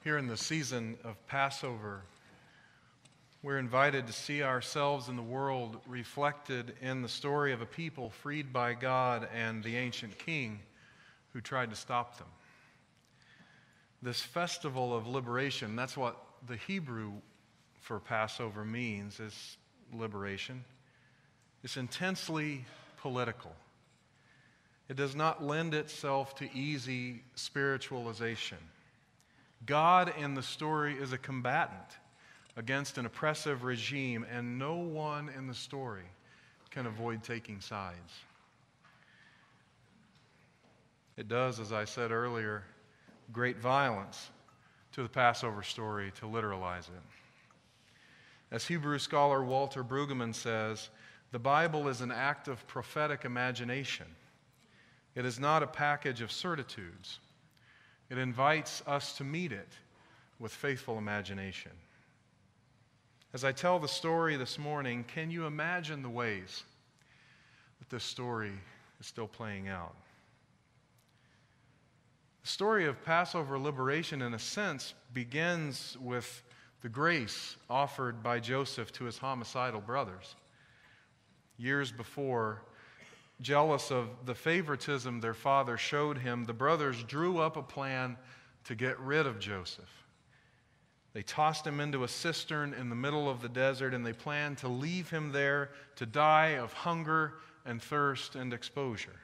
Here in the season of Passover, we're invited to see ourselves and the world reflected in the story of a people freed by God and the ancient king who tried to stop them. This festival of liberation, that's what the Hebrew for Passover means, is liberation. It's intensely political. It does not lend itself to easy spiritualization. God in the story is a combatant against an oppressive regime, and no one in the story can avoid taking sides. It does, as I said earlier, great violence to the Passover story to literalize it. As Hebrew scholar Walter Brueggemann says, the Bible is an act of prophetic imagination. It is not a package of certitudes. It invites us to meet it with faithful imagination. As I tell the story this morning, can you imagine the ways that this story is still playing out? The story of Passover liberation, in a sense, begins with the grace offered by Joseph to his homicidal brothers. Years before, jealous of the favoritism their father showed him, the brothers drew up a plan to get rid of Joseph. They tossed him into a cistern in the middle of the desert, and they planned to leave him there to die of hunger and thirst and exposure.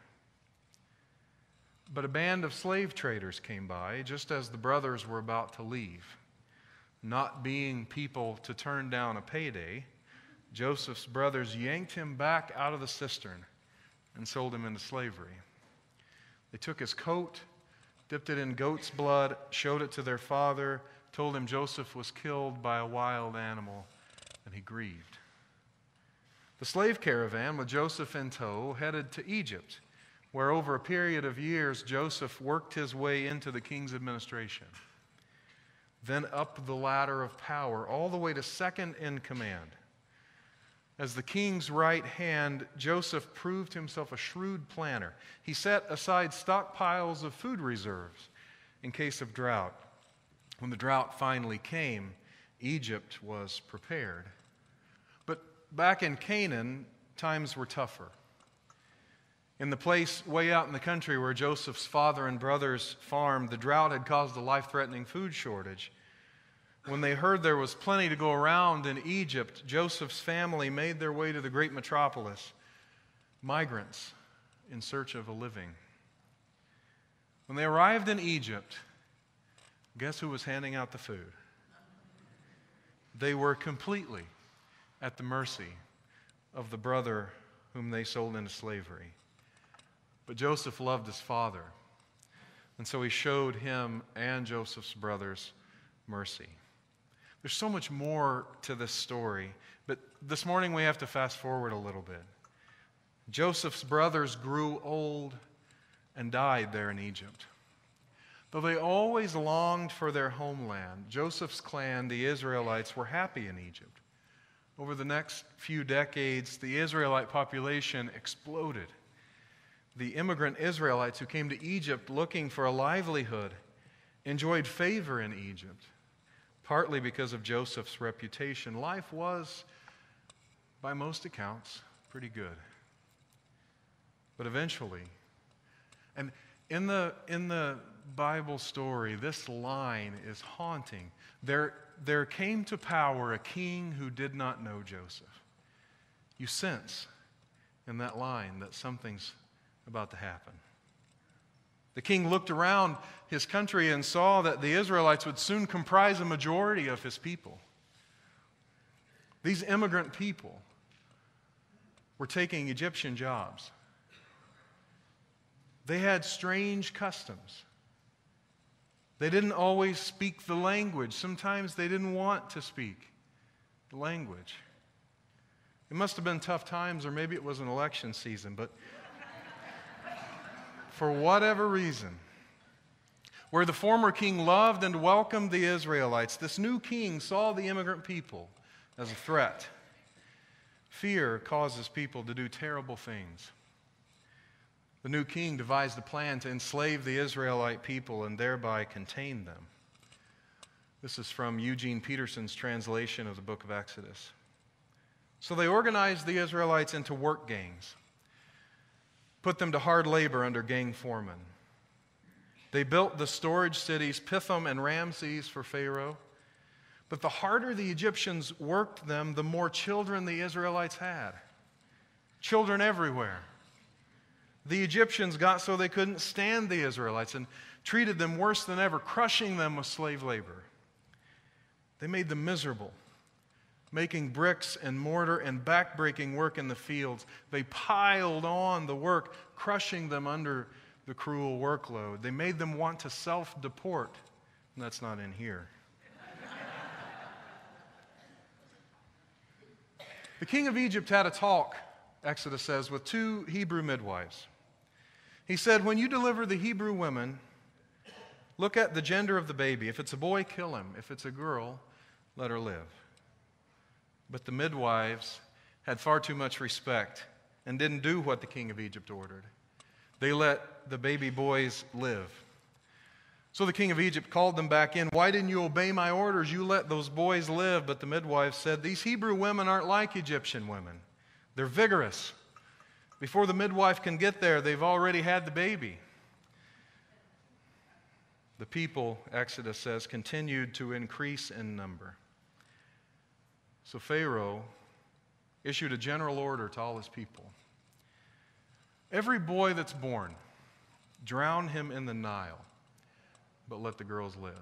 But a band of slave traders came by just as the brothers were about to leave. Not being people to turn down a payday, Joseph's brothers yanked him back out of the cistern and sold him into slavery. They took his coat, dipped it in goat's blood, showed it to their father, told him Joseph was killed by a wild animal, and he grieved. The slave caravan, with Joseph in tow, headed to Egypt, where over a period of years Joseph worked his way into the king's administration. Then up the ladder of power, all the way to second in command. As the king's right hand, Joseph proved himself a shrewd planner. He set aside stockpiles of food reserves in case of drought. When the drought finally came, Egypt was prepared. But back in Canaan, times were tougher. In the place way out in the country where Joseph's father and brothers farmed, the drought had caused a life-threatening food shortage. When they heard there was plenty to go around in Egypt, Joseph's family made their way to the great metropolis, migrants in search of a living. When they arrived in Egypt, guess who was handing out the food? They were completely at the mercy of the brother whom they sold into slavery. But Joseph loved his father, and so he showed him and Joseph's brothers mercy. There's so much more to this story, but this morning we have to fast forward a little bit. Joseph's brothers grew old and died there in Egypt. Though they always longed for their homeland, Joseph's clan, the Israelites, were happy in Egypt. Over the next few decades, the Israelite population exploded. The immigrant Israelites who came to Egypt looking for a livelihood enjoyed favor in Egypt. Partly because of Joseph's reputation, life was, by most accounts, pretty good. But eventually, and in the Bible story, this line is haunting. There came to power a king who did not know Joseph. You sense in that line that something's about to happen. The king looked around his country and saw that the Israelites would soon comprise a majority of his people. These immigrant people were taking Egyptian jobs. They had strange customs. They didn't always speak the language. Sometimes they didn't want to speak the language. It must have been tough times, or maybe it was an election season, but for whatever reason, where the former king loved and welcomed the Israelites, this new king saw the immigrant people as a threat. Fear causes people to do terrible things. The new king devised a plan to enslave the Israelite people and thereby contain them. This is from Eugene Peterson's translation of the book of Exodus. So they organized the Israelites into work gangs, put them to hard labor under gang foremen. They built the storage cities Pithom and Ramses for Pharaoh. But the harder the Egyptians worked them, the more children the Israelites had. Children everywhere. The Egyptians got so they couldn't stand the Israelites and treated them worse than ever, crushing them with slave labor. They made them miserable, making bricks and mortar and backbreaking work in the fields. They piled on the work, crushing them under the cruel workload. They made them want to self-deport. And that's not in here. The king of Egypt had a talk, Exodus says, with two Hebrew midwives. He said, when you deliver the Hebrew women, look at the gender of the baby. If it's a boy, kill him. If it's a girl, let her live. But the midwives had far too much respect and didn't do what the king of Egypt ordered. They let the baby boys live. So the king of Egypt called them back in. Why didn't you obey my orders? You let those boys live. But the midwives said, these Hebrew women aren't like Egyptian women. They're vigorous. Before the midwife can get there, they've already had the baby. The people, Exodus says, continued to increase in number. So Pharaoh issued a general order to all his people. Every boy that's born, drown him in the Nile, but let the girls live.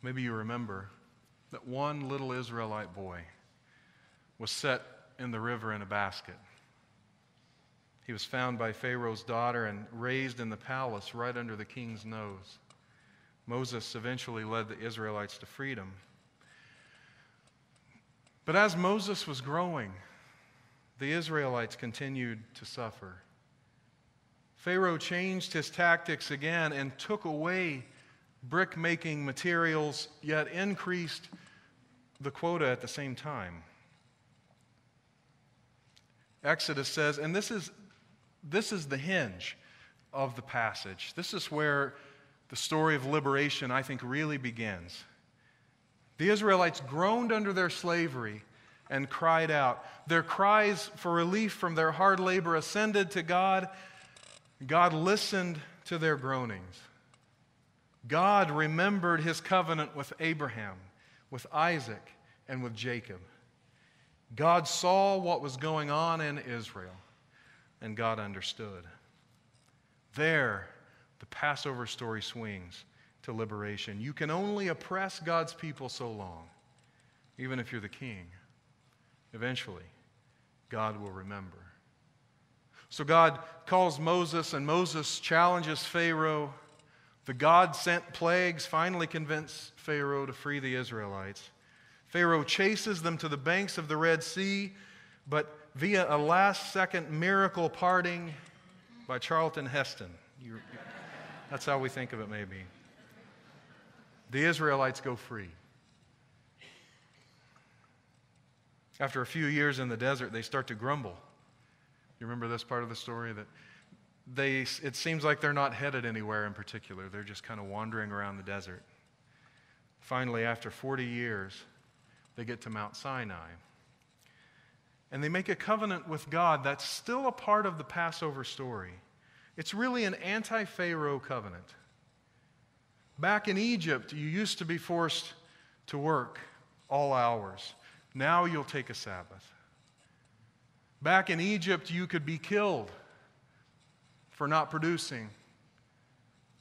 Maybe you remember that one little Israelite boy was set in the river in a basket. He was found by Pharaoh's daughter and raised in the palace right under the king's nose. Moses eventually led the Israelites to freedom. But as Moses was growing, the Israelites continued to suffer. Pharaoh changed his tactics again and took away brick-making materials, yet increased the quota at the same time. Exodus says, and this is the hinge of the passage. This is where the story of liberation, I think, really begins. The Israelites groaned under their slavery and cried out. Their cries for relief from their hard labor ascended to God. God listened to their groanings. God remembered his covenant with Abraham, with Isaac, and with Jacob. God saw what was going on in Israel, and God understood. There, the Passover story swings to liberation. You can only oppress God's people so long, even if you're the king. Eventually, God will remember. So God calls Moses, and Moses challenges Pharaoh. The God-sent plagues finally convince Pharaoh to free the Israelites. Pharaoh chases them to the banks of the Red Sea, but via a last-second miracle parting by Charlton Heston. That's how we think of it, maybe. The Israelites go free. After a few years in the desert, they start to grumble. You remember this part of the story? That it seems like they're not headed anywhere in particular. They're just kind of wandering around the desert. Finally, after 40 years, they get to Mount Sinai. And they make a covenant with God that's still a part of the Passover story. It's really an anti-Pharaoh covenant. Back in Egypt, you used to be forced to work all hours. Now you'll take a Sabbath. Back in Egypt, you could be killed for not producing.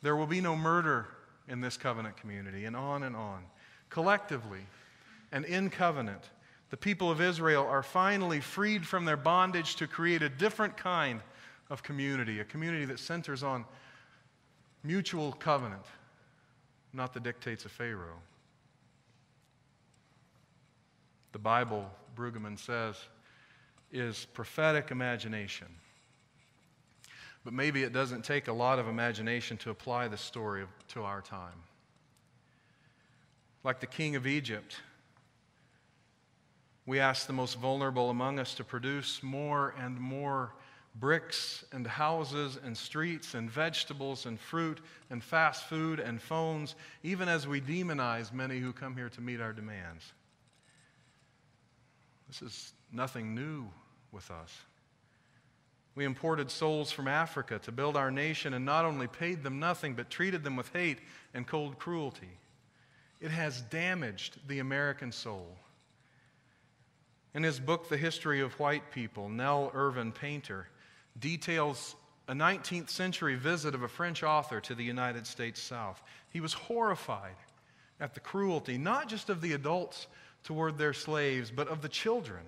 There will be no murder in this covenant community, and on and on. Collectively and in covenant, the people of Israel are finally freed from their bondage to create a different kind of community, a community that centers on mutual covenant, not the dictates of Pharaoh. The Bible, Brueggemann says, is prophetic imagination. But maybe it doesn't take a lot of imagination to apply this story to our time. Like the king of Egypt, we ask the most vulnerable among us to produce more and more bricks and houses and streets and vegetables and fruit and fast food and phones, even as we demonize many who come here to meet our demands. This is nothing new with us. We imported souls from Africa to build our nation and not only paid them nothing, but treated them with hate and cold cruelty. It has damaged the American soul. In his book, The History of White People, Nell Irvin Painter details a 19th century visit of a French author to the United States South. He was horrified at the cruelty, not just of the adults toward their slaves, but of the children,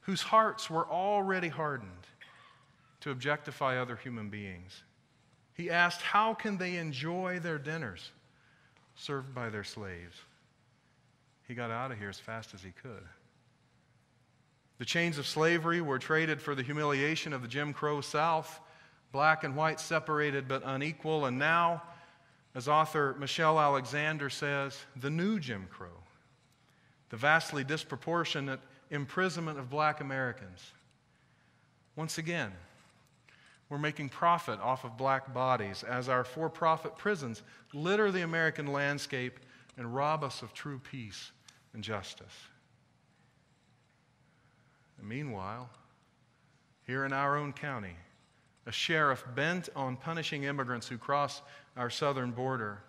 whose hearts were already hardened to objectify other human beings. He asked, how can they enjoy their dinners served by their slaves? He got out of here as fast as he could. The chains of slavery were traded for the humiliation of the Jim Crow South, black and white separated but unequal, and now, as author Michelle Alexander says, the new Jim Crow, the vastly disproportionate imprisonment of black Americans. Once again, we're making profit off of black bodies as our for-profit prisons litter the American landscape and rob us of true peace and justice. And meanwhile, here in our own county, a sheriff bent on punishing immigrants who cross our southern border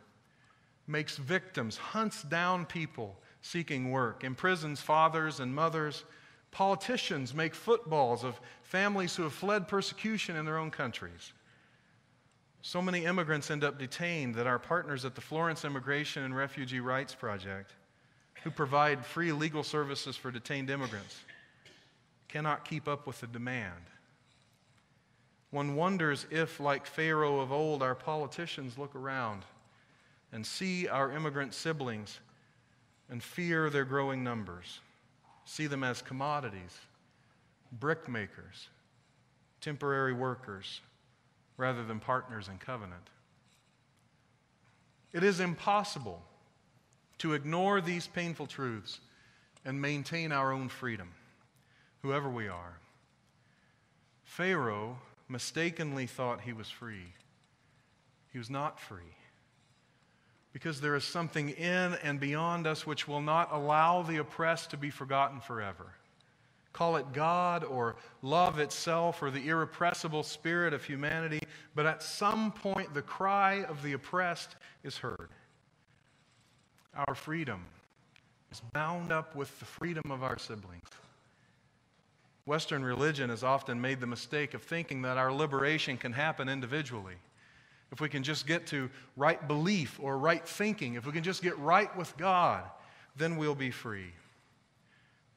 makes victims, hunts down people seeking work, imprisons fathers and mothers. Politicians make footballs of families who have fled persecution in their own countries. So many immigrants end up detained that our partners at the Florence Immigration and Refugee Rights Project, who provide free legal services for detained immigrants, cannot keep up with the demand. One wonders if, like Pharaoh of old, our politicians look around and see our immigrant siblings and fear their growing numbers, see them as commodities, brick makers, temporary workers, rather than partners in covenant. It is impossible to ignore these painful truths and maintain our own freedom, whoever we are. Pharaoh mistakenly thought he was free. He was not free, because there is something in and beyond us which will not allow the oppressed to be forgotten forever. Call it God or love itself or the irrepressible spirit of humanity, but at some point the cry of the oppressed is heard. Our freedom is bound up with the freedom of our siblings. Western religion has often made the mistake of thinking that our liberation can happen individually. If we can just get to right belief or right thinking, if we can just get right with God, then we'll be free.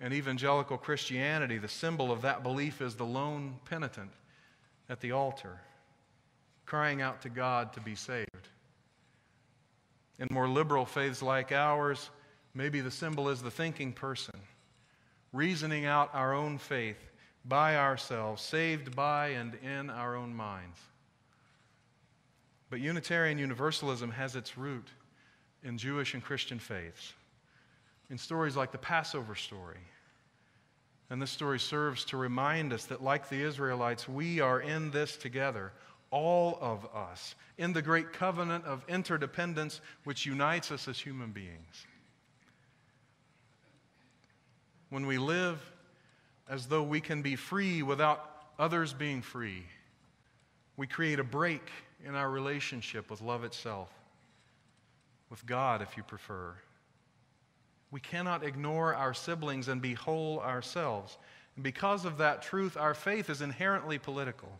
In evangelical Christianity, the symbol of that belief is the lone penitent at the altar, crying out to God to be saved. In more liberal faiths like ours, maybe the symbol is the thinking person, reasoning out our own faith by ourselves, saved by and in our own minds. But Unitarian Universalism has its root in Jewish and Christian faiths, in stories like the Passover story. And this story serves to remind us that, like the Israelites, we are in this together, all of us, in the great covenant of interdependence which unites us as human beings. When we live as though we can be free without others being free, we create a break in our relationship with love itself, with God, if you prefer. We cannot ignore our siblings and be whole ourselves. And because of that truth, our faith is inherently political.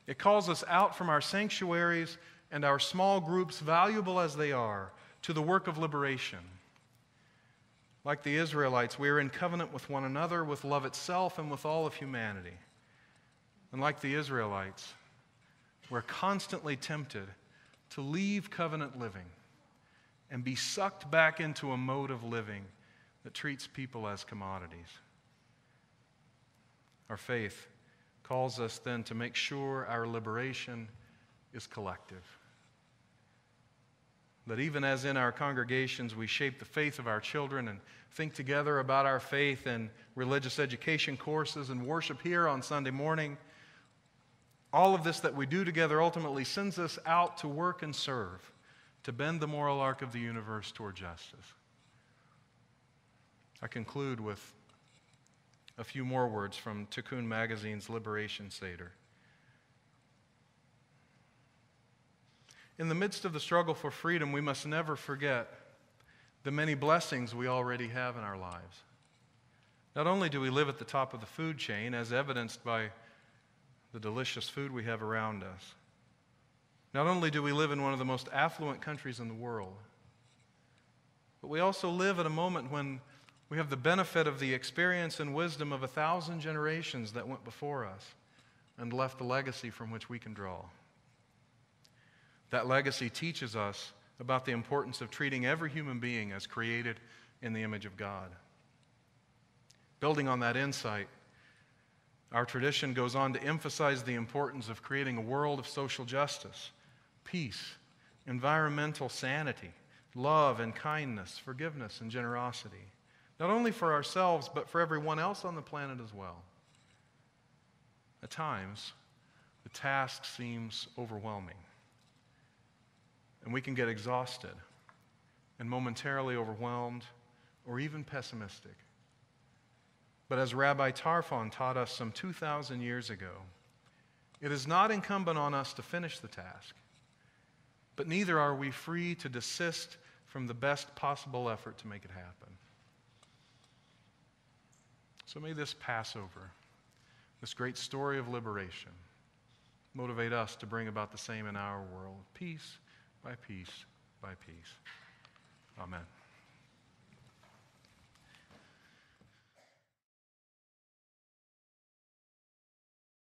It calls us out from our sanctuaries and our small groups, valuable as they are, to the work of liberation. Like the Israelites, we are in covenant with one another, with love itself, and with all of humanity. And like the Israelites, we're constantly tempted to leave covenant living and be sucked back into a mode of living that treats people as commodities. Our faith calls us then to make sure our liberation is collective. that even as in our congregations we shape the faith of our children and think together about our faith in religious education courses and worship here on Sunday morning, all of this that we do together ultimately sends us out to work and serve, to bend the moral arc of the universe toward justice. I conclude with a few more words from Tikkun Magazine's Liberation Seder. In the midst of the struggle for freedom, we must never forget the many blessings we already have in our lives. Not only do we live at the top of the food chain, as evidenced by the delicious food we have around us, not only do we live in one of the most affluent countries in the world, but we also live at a moment when we have the benefit of the experience and wisdom of 1,000 generations that went before us and left a legacy from which we can draw. That legacy teaches us about the importance of treating every human being as created in the image of God. Building on that insight, our tradition goes on to emphasize the importance of creating a world of social justice, peace, environmental sanity, love and kindness, forgiveness and generosity, not only for ourselves, but for everyone else on the planet as well. At times, the task seems overwhelming, and we can get exhausted and momentarily overwhelmed or even pessimistic. But as Rabbi Tarfon taught us some 2,000 years ago, it is not incumbent on us to finish the task, but neither are we free to desist from the best possible effort to make it happen. So may this Passover, this great story of liberation, motivate us to bring about the same in our world, piece by piece by piece. Amen.